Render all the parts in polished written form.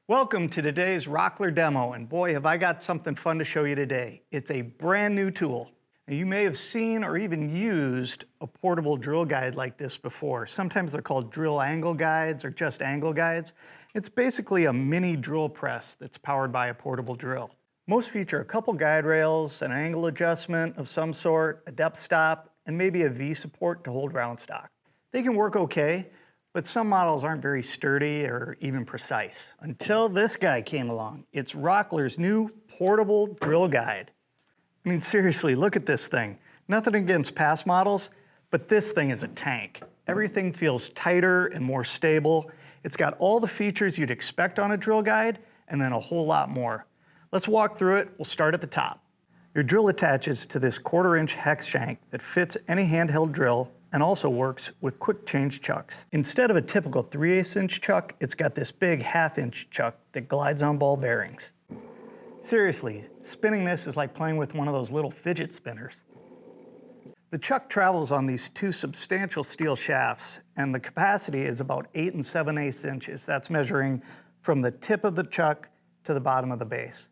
Welcome to today's Rockler demo, and boy have I got something fun to show you today. It's a brand new tool. Now, you may have seen or even used a portable drill guide like this before. Sometimes they're called drill angle guides or just angle guides. It's basically a mini drill press that's powered by a portable drill. Most feature a couple guide rails, an angle adjustment of some sort, a depth stop, and maybe a V support to hold round stock. They can work okay, but some models aren't very sturdy or even precise. Until this guy came along. It's Rockler's new portable drill guide. I mean, seriously, look at this thing. Nothing against past models, but this thing is a tank. Everything feels tighter and more stable. It's got all the features you'd expect on a drill guide, and then a whole lot more. Let's walk through it. We'll start at the top. Your drill attaches to this 1/4-inch hex shank that fits any handheld drill and also works with quick change chucks. Instead of a typical 3/8-inch chuck, it's got this big 1/2-inch chuck that glides on ball bearings. Seriously, spinning this is like playing with one of those little fidget spinners. The chuck travels on these two substantial steel shafts, and the capacity is about 8 7/8 inches. That's measuring from the tip of the chuck to the bottom of the base.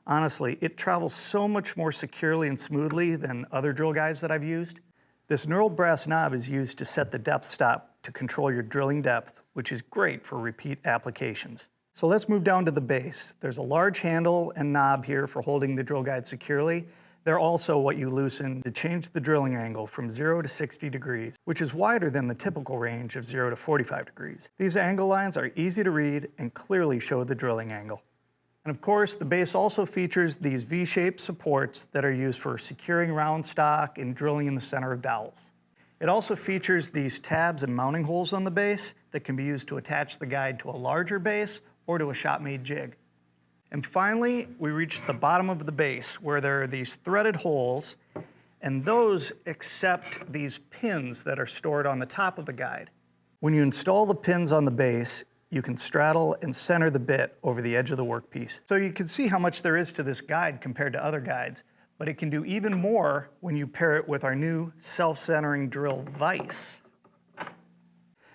Honestly, it travels so much more securely and smoothly than other drill guides that I've used. This knurled brass knob is used to set the depth stop to control your drilling depth, which is great for repeat applications. So let's move down to the base. There's a large handle and knob here for holding the drill guide securely. They're also what you loosen to change the drilling angle from 0 to 60 degrees, which is wider than the typical range of 0 to 45 degrees. These angle lines are easy to read and clearly show the drilling angle. And of course, the base also features these V-shaped supports that are used for securing round stock and drilling in the center of dowels. It also features these tabs and mounting holes on the base that can be used to attach the guide to a larger base or to a shop-made jig. And finally, we reach the bottom of the base where there are these threaded holes, and those accept these pins that are stored on the top of the guide. When you install the pins on the base, you can straddle and center the bit over the edge of the workpiece. So you can see how much there is to this guide compared to other guides, but it can do even more when you pair it with our new self-centering drill vise.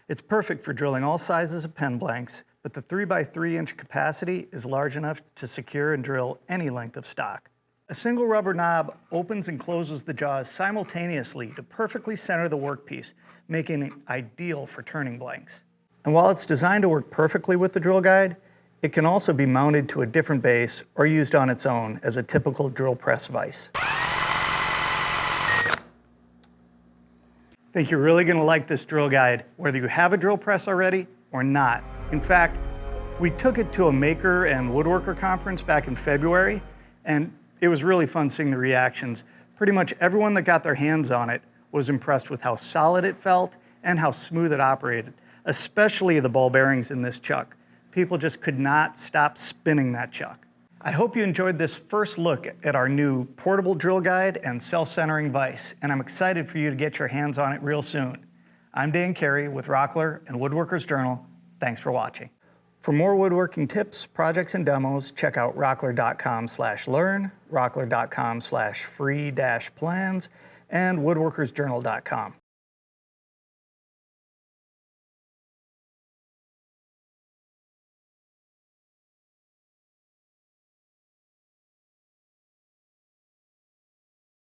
It's perfect for drilling all sizes of pen blanks, but the 3x3-inch capacity is large enough to secure and drill any length of stock. A single rubber knob opens and closes the jaws simultaneously to perfectly center the workpiece, making it ideal for turning blanks. And while it's designed to work perfectly with the drill guide, it can also be mounted to a different base or used on its own as a typical drill press vise. I think you're really going to like this drill guide, whether you have a drill press already or not. In fact, we took it to a maker and woodworker conference back in February, and it was really fun seeing the reactions. Pretty much everyone that got their hands on it was impressed with how solid it felt and how smooth it operated, especially the ball bearings in this chuck. People just could not stop spinning that chuck. I hope you enjoyed this first look at our new portable drill guide and self-centering vise, and I'm excited for you to get your hands on it real soon. I'm Dan Carey with Rockler and Woodworker's Journal. Thanks for watching. For more woodworking tips, projects, and demos, check out rockler.com/learn, rockler.com/free-plans, and woodworkersjournal.com.